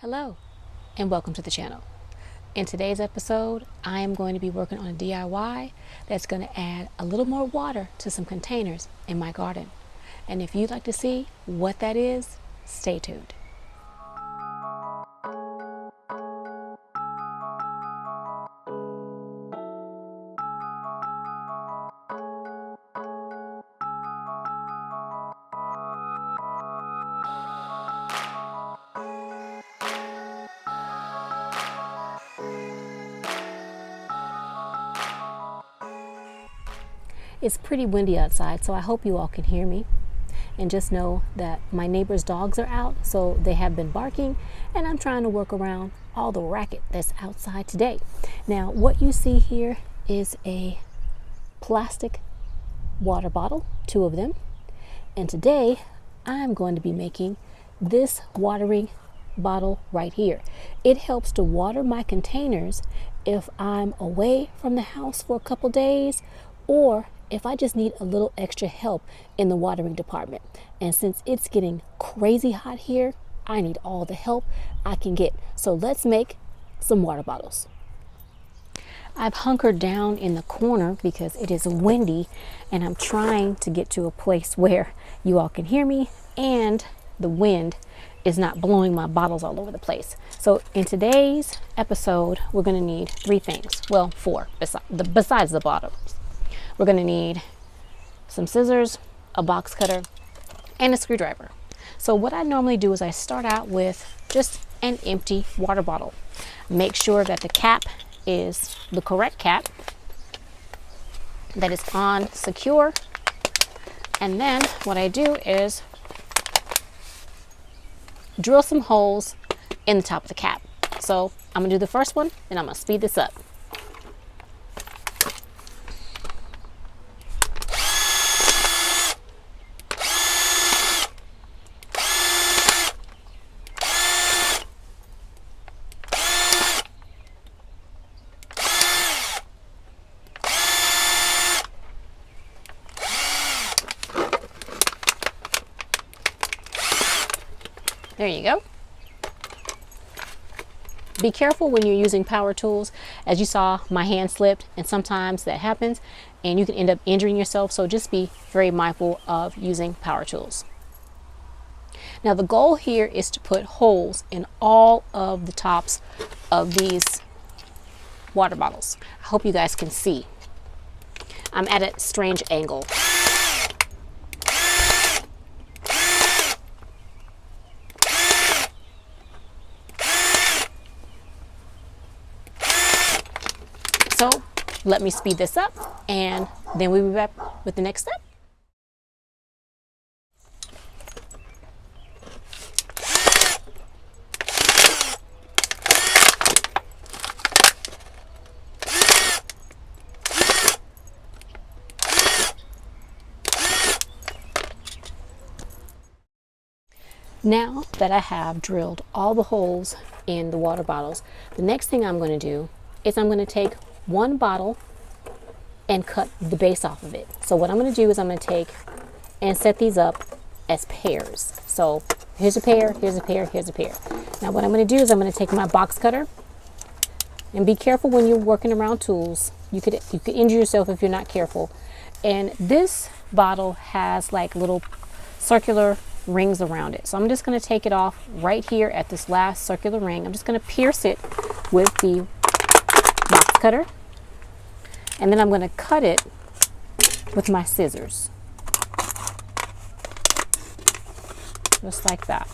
Hello and welcome to the channel. In today's episode, I am going to be working on a DIY that's going to add a little more water to some containers in my garden. And if you'd like to see what that is, stay tuned. It's pretty windy outside, so I hope you all can hear me. And just know that my neighbor's dogs are out, so they have been barking, and I'm trying to work around all the racket that's outside today. Now, what you see here is a plastic water bottle, 2 of them. And today, I'm going to be making this watering bottle right here. It helps to water my containers if I'm away from the house for a couple days, or if I just need a little extra help in the watering department. And since it's getting crazy hot here, I need all the help I can get. So let's make some water bottles. I've hunkered down in the corner because it is windy and I'm trying to get to a place where you all can hear me and the wind is not blowing my bottles all over the place. So in today's episode, we're going to need 3 things. Well, 4 besides the bottles. We're going to need some scissors, a box cutter, and a screwdriver. So what I normally do is I start out with just an empty water bottle. Make sure that the cap is the correct cap, that it's on secure. And then what I do is drill some holes in the top of the cap. So I'm going to do the first one and I'm going to speed this up. There you go. Be careful when you're using power tools. As you saw, my hand slipped and sometimes that happens and you can end up injuring yourself. So just be very mindful of using power tools. Now the goal here is to put holes in all of the tops of these water bottles. I hope you guys can see. I'm at a strange angle. So let me speed this up and then we'll be back with the next step. Now that I have drilled all the holes in the water bottles, the next thing I'm going to do is I'm going to take one bottle and cut the base off of it. So what I'm going to do is I'm going to take and set these up as pairs. So here's a pair, here's a pair, here's a pair. Now what I'm going to do is I'm going to take my box cutter, and be careful when you're working around tools. You could injure yourself if you're not careful. And this bottle has like little circular rings around it. So I'm just going to take it off right here at this last circular ring. I'm just going to pierce it with the box cutter. And then I'm going to cut it with my scissors. Just like that.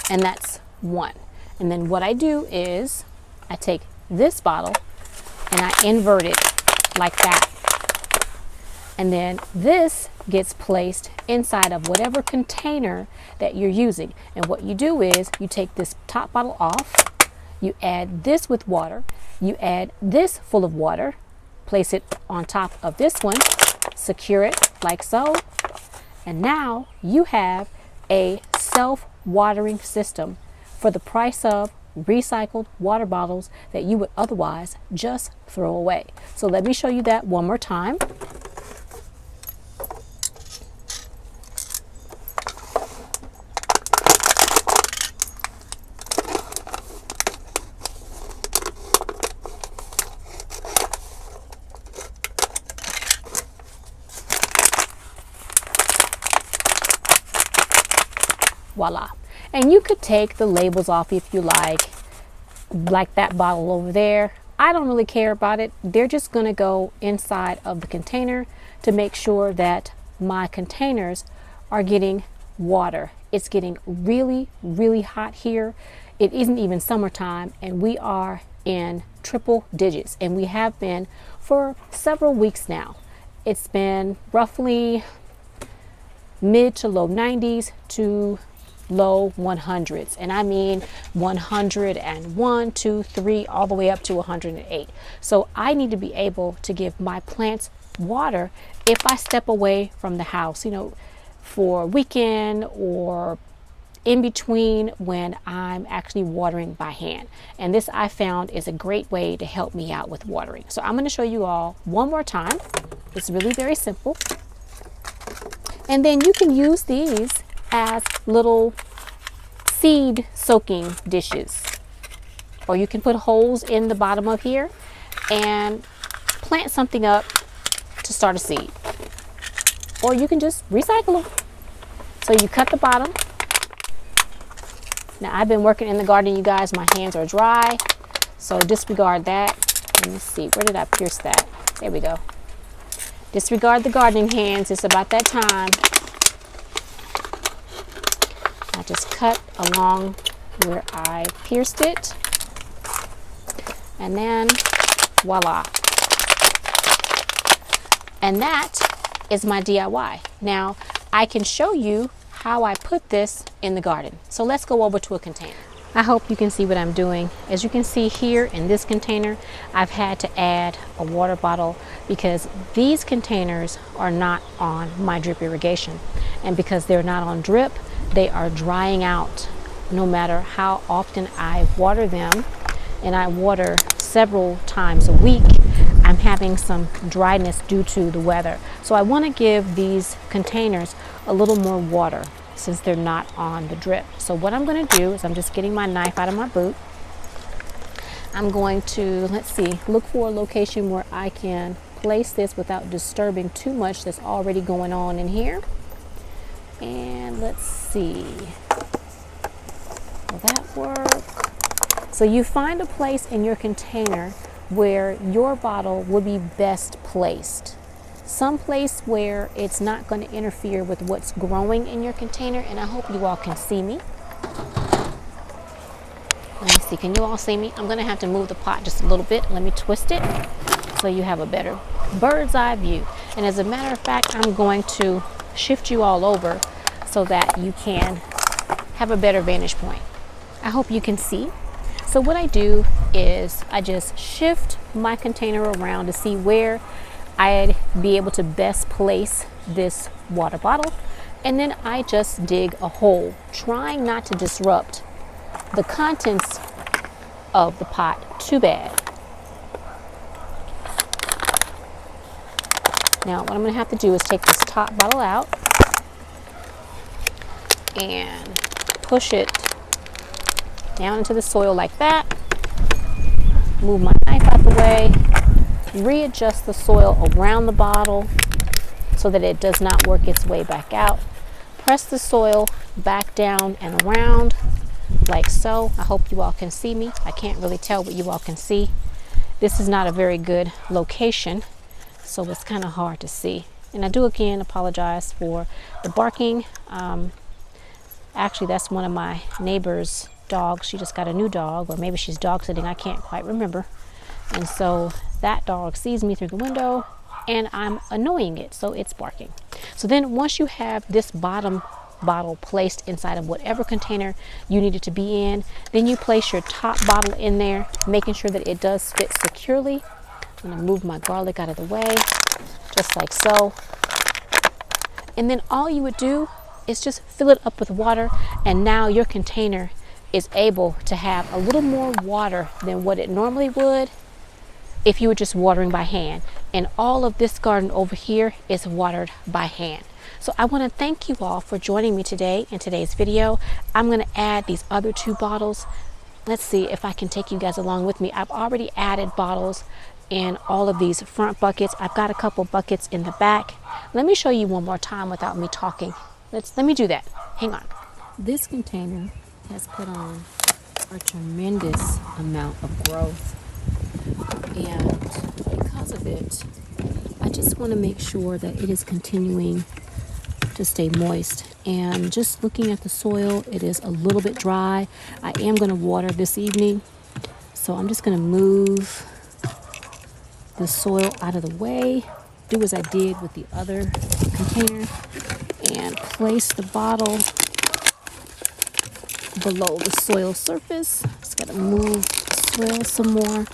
And that's one. And then what I do is I take this bottle and I invert it like that. And then this gets placed inside of whatever container that you're using. And what you do is you take this top bottle off, you add this with water, you add this full of water, place it on top of this one, secure it like so, and now you have a self-watering system for the price of recycled water bottles that you would otherwise just throw away. So let me show you that one more time. voila. And you could take the labels off if you like that bottle over there. I don't really care about it. They're just going to go inside of the container to make sure that my containers are getting water. It's getting really, really hot here. It isn't even summertime, and we are in triple digits, and we have been for several weeks now. It's been roughly mid to low 90s to low 100s, and I mean 101, 2, 3, all the way up to 108. So I need to be able to give my plants water if I step away from the house, for a weekend or in between when I'm actually watering by hand. And this I found is a great way to help me out with watering. So I'm going to show you all one more time. It's really very simple. And then you can use these as little seed soaking dishes, or you can put holes in the bottom of here and plant something up to start a seed, or you can just recycle them. So you cut the bottom. Now I've been working in the garden, you guys. My hands are dry, so disregard that. Let me see, where did I pierce that? There we go. Disregard the gardening hands. It's about that time. I just cut along where I pierced it, and then voila. And that is my DIY. Now I can show you how I put this in the garden. So let's go over to a container. I hope you can see what I'm doing. As you can see here in this container, I've had to add a water bottle because these containers are not on my drip irrigation. And because they're not on drip, they are drying out no matter how often I water them. And I water several times a week. I'm having some dryness due to the weather. So I want to give these containers a little more water since they're not on the drip. So what I'm going to do is I'm just getting my knife out of my boot. I'm going to, let's see, look for a location where I can place this without disturbing too much that's already going on in here. And let's see, will that work? So you find a place in your container where your bottle would be best placed. Some place where it's not going to interfere with what's growing in your container. And I hope you all can see me. Let me see, can you all see me? I'm going to have to move the pot just a little bit. Let me twist it so you have a better bird's eye view. And as a matter of fact, I'm going to shift you all over so that you can have a better vantage point. I hope you can see. So what I do is I just shift my container around to see where I'd be able to best place this water bottle. And then I just dig a hole, trying not to disrupt the contents of the pot too bad. Now what I'm going to have to do is take this top bottle out and push it down into the soil like that. Move my knife out the way. Readjust the soil around the bottle so that it does not work its way back out. Press the soil back down and around like so. I hope you all can see me. I can't really tell what you all can see. This is not a very good location, so it's kind of hard to see. And I do again apologize for the barking. Actually, that's one of my neighbor's dogs. She just got a new dog, or maybe she's dog sitting. I can't quite remember. And so that dog sees me through the window and I'm annoying it, so it's barking. So then once you have this bottom bottle placed inside of whatever container you need it to be in, then you place your top bottle in there, making sure that it does fit securely. I'm going to move my garlic out of the way, just like so. And then all you would do is just fill it up with water, and now your container is able to have a little more water than what it normally would if you were just watering by hand. And all of this garden over here is watered by hand. So I want to thank you all for joining me today in today's video. I'm going to add these other two bottles. Let's see if I can take you guys along with me. I've already added bottles in all of these front buckets. I've got a couple buckets in the back. Let me show you one more time without me talking. Let me do that. Hang on. This container has put on a tremendous amount of growth, and because of it, I just want to make sure that it is continuing to stay moist. And just looking at the soil, it is a little bit dry. I am going to water this evening, so I'm just going to move the soil out of the way, do as I did with the other container, and place the bottle below the soil surface. Just got to move the soil some more.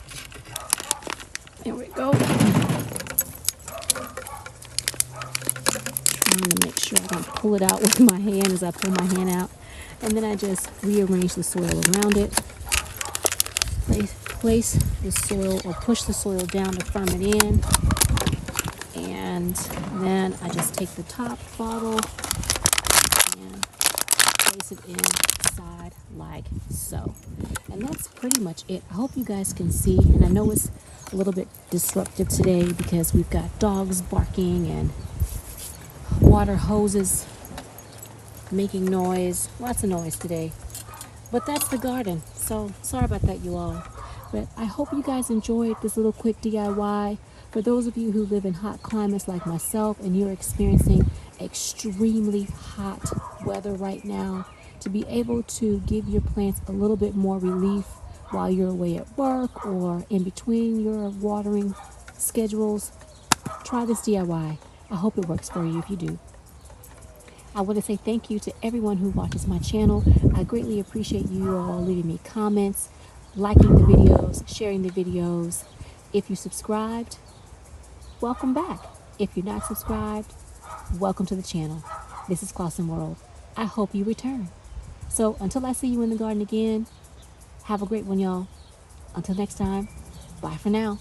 There we go. Trying to make sure I don't pull it out with my hand as I pull my hand out. And then I just rearrange the soil around it. Place the soil or push the soil down to firm it in. And then I just take the top bottle and place it inside like so. And that's pretty much it. I hope you guys can see, and I know it's a little bit disruptive today because we've got dogs barking and water hoses making noise, lots of noise today. But that's the garden, so sorry about that, you all. But I hope you guys enjoyed this little quick DIY. For those of you who live in hot climates like myself and you're experiencing extremely hot weather right now, to be able to give your plants a little bit more relief while you're away at work or in between your watering schedules, try this DIY. I hope it works for you if you do. I want to say thank you to everyone who watches my channel. I greatly appreciate you all leaving me comments, liking the videos, sharing the videos. If you subscribed, welcome back. If you're not subscribed, welcome to the channel. This is ClausenWorld. I hope you return. So until I see you in the garden again, have a great one, y'all. Until next time, bye for now.